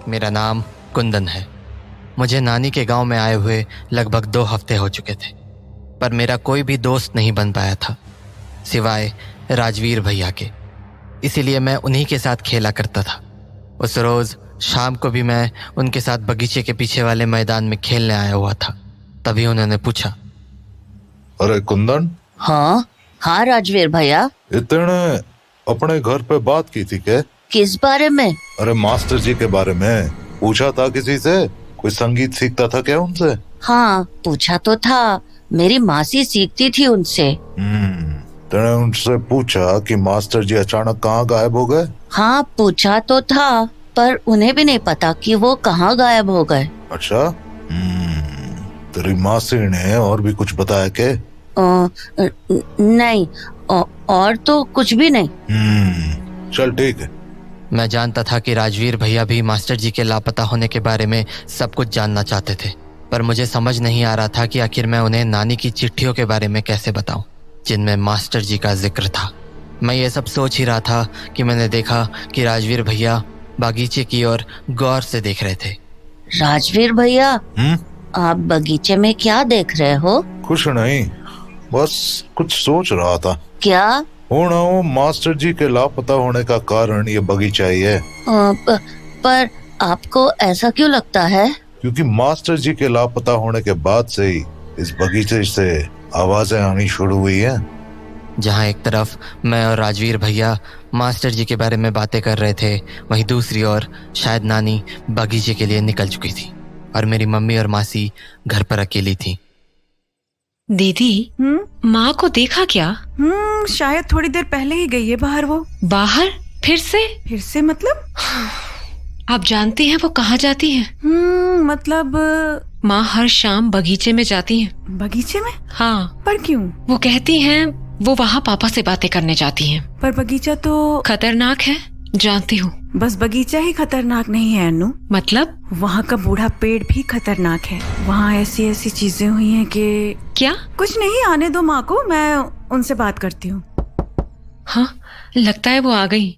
मेरा नाम कुंदन है। मुझे नानी के गांव में आए हुए लगभग 2 हफ्ते हो चुके थे, पर मेरा कोई भी दोस्त नहीं बन पाया था सिवाय राजवीर भैया के। इसीलिए मैं उन्हीं के साथ खेला करता था। उस रोज़ शाम को भी मैं उनके साथ बगीचे के पीछे वाले मैदान में खेलने आया हुआ था। तभी उन्होंने पूछा, अरे कुंदन। हाँ राजवीर भैया। इतने अपने घर पे बात की थी क्या? किस बारे में? अरे मास्टर जी के बारे में पूछा था किसी से? कोई संगीत सीखता था क्या उनसे? हाँ पूछा तो था, मेरी मासी सीखती थी उनसे। तूने उनसे पूछा कि मास्टर जी अचानक कहाँ गायब हो गए? हाँ पूछा तो था, पर उन्हें भी नहीं पता कि वो कहाँ गायब हो गए। अच्छा। तेरी मासी ने और भी कुछ बताया क्या? नहीं, और तो कुछ भी नहीं। चल ठीक है। मैं जानता था कि राजवीर भैया भी मास्टर जी के लापता होने के बारे में सब कुछ जानना चाहते थे, पर मुझे समझ नहीं आ रहा था कि आखिर मैं उन्हें नानी की चिट्ठियों के बारे में कैसे बताऊं, जिनमें मास्टर जी का जिक्र था। मैं ये सब सोच ही रहा था कि मैंने देखा कि राजवीर भैया बागीचे की ओर गौर से देख रहे थे। राजवीर भैया, आप बगीचे में क्या देख रहे हो? कुछ नहीं, बस कुछ सोच रहा था। क्या? हो मास्टर जी के लापता होने का कारण ये बगीचा ही है। पर आपको ऐसा क्यों लगता है? क्योंकि मास्टर जी के लापता होने के बाद से ही इस बगीचे से आवाजें आनी शुरू हुई हैं। जहाँ एक तरफ मैं और राजवीर भैया मास्टर जी के बारे में बातें कर रहे थे, वहीं दूसरी ओर शायद नानी बगीचे के लिए निकल चुकी थी और मेरी मम्मी और मासी घर पर अकेली थी। दीदी, माँ को देखा क्या? शायद थोड़ी देर पहले ही गई है बाहर। वो बाहर? फिर से मतलब? आप जानती हैं वो कहाँ जाती हैं? मतलब माँ हर शाम बगीचे में जाती हैं। बगीचे में? हाँ। पर क्यों? वो कहती हैं वो वहाँ पापा से बातें करने जाती हैं। पर बगीचा तो खतरनाक है, जानती हूँ। बस बगीचा ही खतरनाक नहीं है अनु। मतलब? वहाँ का बूढ़ा पेड़ भी खतरनाक है। वहाँ ऐसी ऐसी चीजें हुई हैं कि... क्या? कुछ नहीं, आने दो माँ को, मैं उनसे बात करती हूँ। हाँ, लगता है वो आ गई।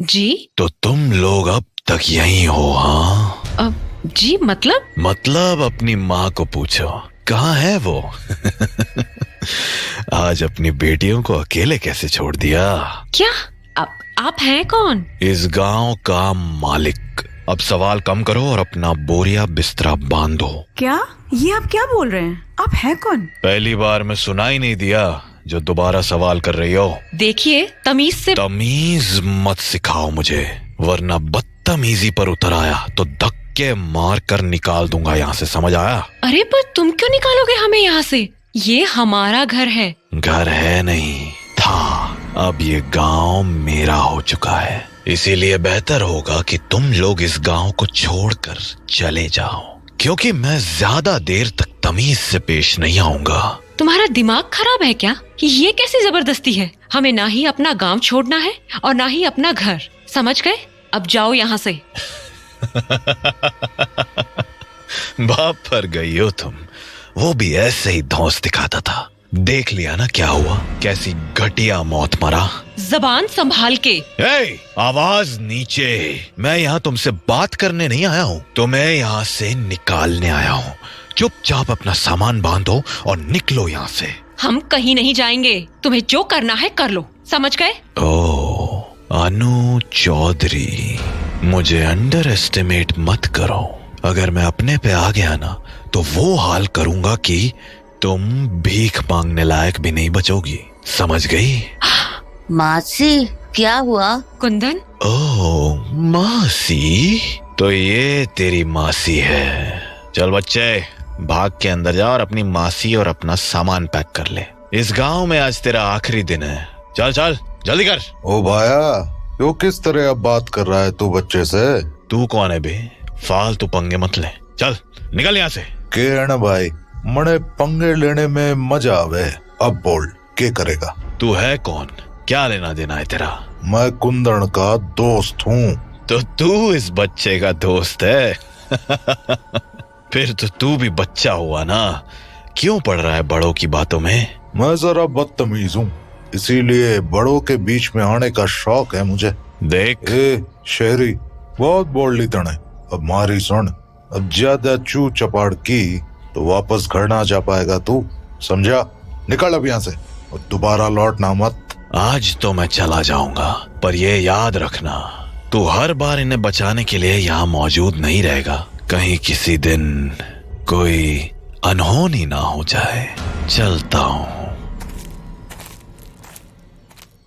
जी? तो तुम लोग अब तक यहीं हो? हाँ जी, मतलब अपनी माँ को पूछो कहाँ है वो। आज अपनी बेटियों को अकेले कैसे छोड़ दिया? क्या? आप हैं कौन? इस गांव का मालिक। अब सवाल कम करो और अपना बोरिया बिस्तरा बांधो। क्या? ये आप क्या बोल रहे हैं? आप हैं कौन? पहली बार में सुनाई नहीं दिया जो दोबारा सवाल कर रही हो? देखिए, तमीज मत सिखाओ मुझे, वरना बदतमीजी पर उतर आया तो धक्के मार कर निकाल दूंगा यहाँ से, समझ आया? अरे पर तुम क्यों निकालोगे हमें यहाँ से? ये हमारा घर है। घर है नहीं था, अब ये गांव मेरा हो चुका है। इसीलिए बेहतर होगा कि तुम लोग इस गांव को छोड़कर चले जाओ, क्योंकि मैं ज्यादा देर तक तमीज से पेश नहीं आऊंगा। तुम्हारा दिमाग खराब है क्या? ये कैसी जबरदस्ती है? हमें ना ही अपना गांव छोड़ना है और ना ही अपना घर, समझ गए? अब जाओ यहाँ से। बाप पर गई हो तुम, वो भी ऐसे ही धौंस दिखाता था। देख लिया ना क्या हुआ, कैसी घटिया मौत मरा। जबान संभाल के। आवाज नीचे। मैं यहाँ तुमसे बात करने नहीं आया हूँ, तुम्हें यहाँ से निकालने आया हूँ। चुपचाप अपना सामान बांधो और निकलो यहाँ से। हम कहीं नहीं जाएंगे, तुम्हें जो करना है कर लो, समझ गए? ओह अनु चौधरी, मुझे अंडर एस्टिमेट मत करो। अगर मैं अपने पे आ गया ना तो वो हाल करूंगा कि तुम भीख मांगने लायक भी नहीं बचोगी, समझ गई? मासी, क्या हुआ? कुंदन? ओह मासी, तो ये तेरी मासी है। चल बच्चे, भाग के अंदर जा और अपनी मासी और अपना सामान पैक कर ले। इस गांव में आज तेरा आखिरी दिन है। चल चल जल्दी कर। ओ भाया, क्यों किस तरह अब बात कर रहा है तू बच्चे से? तू कौन है बे? फालतू पंगे मत ले, चल निकल यहाँ से। के है ना भाई, मने पंगे लेने में मजा आवे। अब बोल, क्या करेगा? तू है कौन? क्या लेना देना है तेरा? मैं कुंदन का दोस्त हूँ। तो तू इस बच्चे का दोस्त है? फिर तो तू भी बच्चा हुआ ना, क्यों पड़ रहा है बड़ों की बातों में? मैं जरा बदतमीज हूँ, इसीलिए बड़ों के बीच में आने का शौक है मुझे। देख, ए शहरी, बहुत बोल ली तने। अब मारी सुन, अब ज्यादा चू चपाड़ की तो वापस घर ना जा पाएगा तू, समझा? निकल अब यहाँ से और दोबारा लौटना मत। आज तो मैं चला जाऊंगा, पर ये याद रखना, तू हर बार इन्हें बचाने के लिए यहाँ मौजूद नहीं रहेगा। कहीं किसी दिन कोई अनहोनी ना हो जाए। चलता हूँ।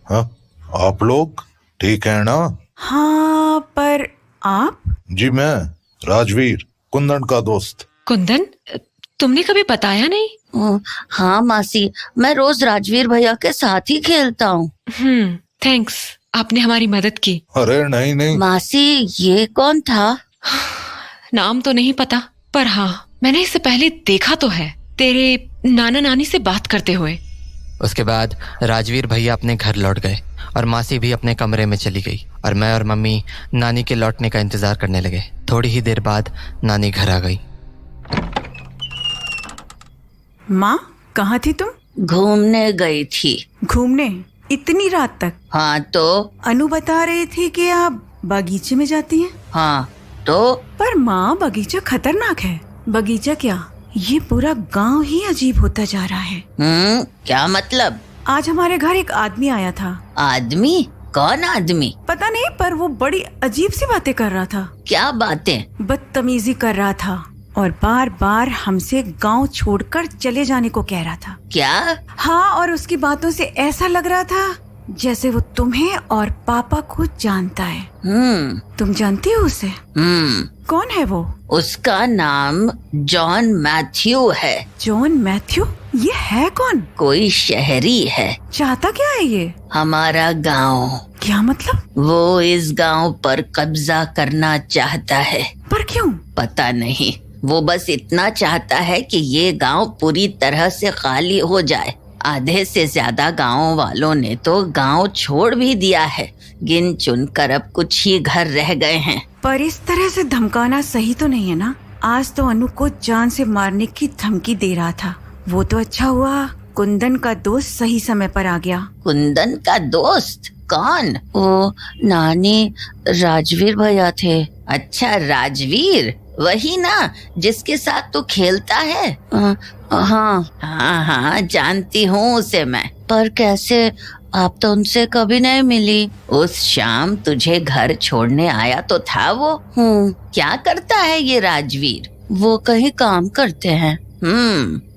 हाँ, आप लोग ठीक है ना? हाँ, पर आप? जी, मैं राजवीर, कुंदन का दोस्त। कुंदन, तुमने कभी बताया नहीं। हाँ मासी, मैं रोज राजवीर भैया के साथ ही खेलता हूँ। थैंक्स, आपने हमारी मदद की। अरे नहीं नहीं, मासी, ये कौन था? नाम तो नहीं पता, पर हाँ, मैंने इससे पहले देखा तो है, तेरे नाना नानी से बात करते हुए। उसके बाद राजवीर भैया अपने घर लौट गए और मासी भी अपने कमरे में चली गई और मैं और मम्मी नानी के लौटने का इंतजार करने लगे। थोड़ी ही देर बाद नानी घर आ गई। माँ, कहाँ थी तुम? घूमने गई थी। घूमने? इतनी रात तक? हाँ तो? अनु बता रही थी कि आप बगीचे में जाती हैं। हाँ तो? पर माँ, बगीचा खतरनाक है। बगीचा क्या, ये पूरा गांव ही अजीब होता जा रहा है। क्या मतलब? आज हमारे घर एक आदमी आया था। आदमी? कौन आदमी? पता नहीं, पर वो बड़ी अजीब सी बातें कर रहा था। क्या बातें? बदतमीजी कर रहा था और बार बार हमसे गांव छोड़कर चले जाने को कह रहा था। क्या? हाँ, और उसकी बातों से ऐसा लग रहा था जैसे वो तुम्हें और पापा को जानता है। तुम जानती हो उसे? कौन है वो? उसका नाम जॉन मैथ्यू है। John Matthew? ये है कौन? कोई शहरी है। चाहता क्या है ये? हमारा गांव। क्या मतलब? वो इस गांव पर कब्जा करना चाहता है। पर क्यों? पता नहीं, वो बस इतना चाहता है कि ये गांव पूरी तरह से खाली हो जाए। आधे से ज्यादा गांव वालों ने तो गांव छोड़ भी दिया है। गिन चुन कर अब कुछ ही घर रह गए हैं। पर इस तरह से धमकाना सही तो नहीं है ना। आज तो अनु को जान से मारने की धमकी दे रहा था। वो तो अच्छा हुआ कुंदन का दोस्त सही समय पर आ गया। कुंदन का दोस्त? कौन? वो नानी राजवीर भैया थे। अच्छा, राजवीर, वही ना जिसके साथ तू खेलता है? हाँ, जानती हूँ उसे मैं। पर कैसे? आप तो उनसे कभी नहीं मिली। उस शाम तुझे घर छोड़ने आया तो था वो। क्या करता है ये राजवीर? वो कहीं काम करते हैं।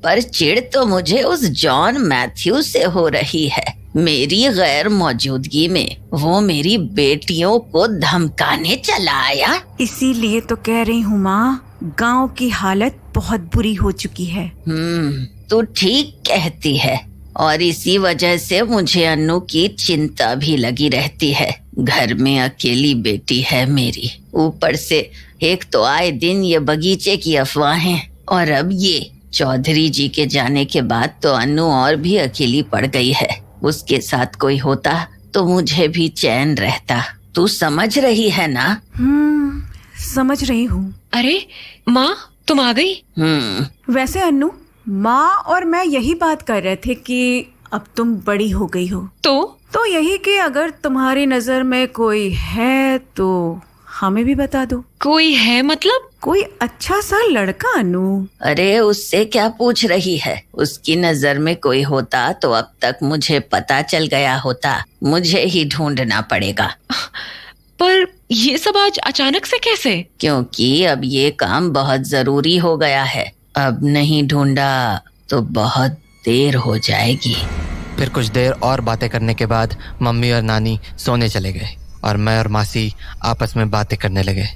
पर चिढ़ तो मुझे उस जॉन मैथ्यू से हो रही है। मेरी गैर मौजूदगी में वो मेरी बेटियों को धमकाने चला आया। इसीलिए तो कह रही हूँ माँ, गांव की हालत बहुत बुरी हो चुकी है। तू ठीक कहती है, और इसी वजह से मुझे अनु की चिंता भी लगी रहती है। घर में अकेली बेटी है मेरी, ऊपर से एक तो आए दिन ये बगीचे की अफवाहें, और अब ये चौधरी जी के जाने के बाद तो अनु और भी अकेली पड़ गई है। उसके साथ कोई होता तो मुझे भी चैन रहता। तू समझ रही है ना? समझ रही हूँ। अरे माँ, तुम आ गई? वैसे अनु, माँ और मैं यही बात कर रहे थे कि अब तुम बड़ी हो गई हो, तो यही कि अगर तुम्हारी नजर में कोई है तो हमें भी बता दो। कोई है मतलब? कोई अच्छा सा लड़का अनु। अरे उससे क्या पूछ रही है? उसकी नजर में कोई होता तो अब तक मुझे पता चल गया होता। मुझे ही ढूंढना पड़ेगा। पर ये सब आज अचानक से कैसे? क्योंकि अब ये काम बहुत जरूरी हो गया है। अब नहीं ढूंढा तो बहुत देर हो जाएगी। फिर कुछ देर और बातें करने के बाद मम्मी और नानी सोने चले गए और मैं और मासी आपस में बातें करने लगे।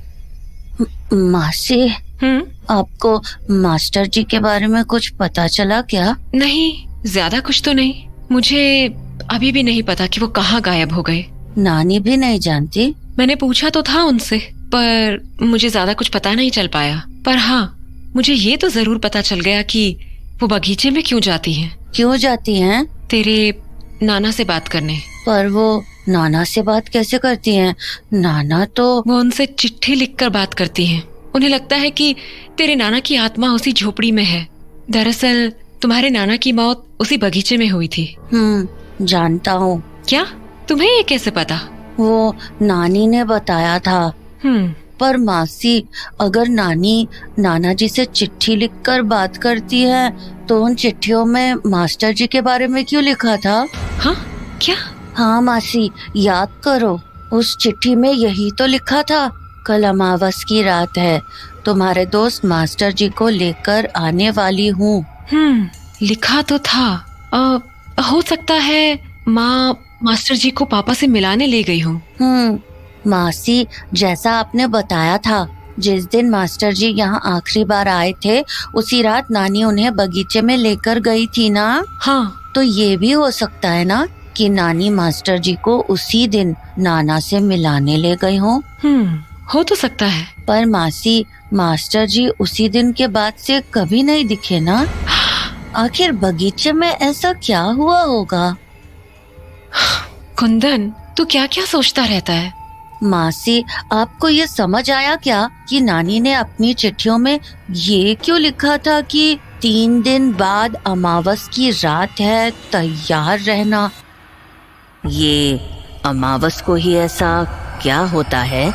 मासी, आपको मास्टर जी के बारे में कुछ पता चला क्या? नहीं, ज्यादा कुछ तो नहीं। मुझे अभी भी नहीं पता कि वो कहाँ गायब हो गए। नानी भी नहीं जानती? मैंने पूछा तो था उनसे, पर मुझे ज्यादा कुछ पता नहीं चल पाया। पर हाँ, मुझे ये तो जरूर पता चल गया कि वो बगीचे में क्यों जाती हैं। क्यों जाती हैं? तेरे नाना से बात करने। पर वो नाना से बात कैसे करती हैं? नाना तो... वो उनसे चिट्ठी लिखकर बात करती हैं। उन्हें लगता है कि तेरे नाना की आत्मा उसी झोपड़ी में है। दरअसल तुम्हारे नाना की मौत उसी बगीचे में हुई थी। जानता हूँ। क्या? तुम्हें ये कैसे पता? वो नानी ने बताया था। पर मासी, अगर नानी नाना जी से चिट्ठी लिखकर बात करती है तो उन चिट्ठियों में मास्टर जी के बारे में क्यों लिखा था? हाँ, क्या? हाँ मासी, याद करो, उस चिट्ठी में यही तो लिखा था, कल अमावस की रात है, तुम्हारे दोस्त मास्टर जी को लेकर आने वाली हूँ। लिखा तो था। हो सकता है माँ मास्टर जी को पापा से मिलाने ले गई हूँ। मासी, जैसा आपने बताया था, जिस दिन मास्टर जी यहाँ आखिरी बार आए थे उसी रात नानी उन्हें बगीचे में लेकर गई थी ना? हाँ। तो ये भी हो सकता है ना कि नानी मास्टर जी को उसी दिन नाना से मिलाने ले गई हो। हो तो सकता है। पर मासी, मास्टर जी उसी दिन के बाद से कभी नहीं दिखे ना? आखिर बगीचे में ऐसा क्या हुआ होगा? कुंदन, तू क्या क्या सोचता रहता है? मासी, आपको ये समझ आया क्या कि नानी ने अपनी चिट्ठियों में ये क्यों लिखा था कि 3 दिन बाद अमावस की रात है, तैयार रहना? ये अमावस को ही ऐसा क्या होता है?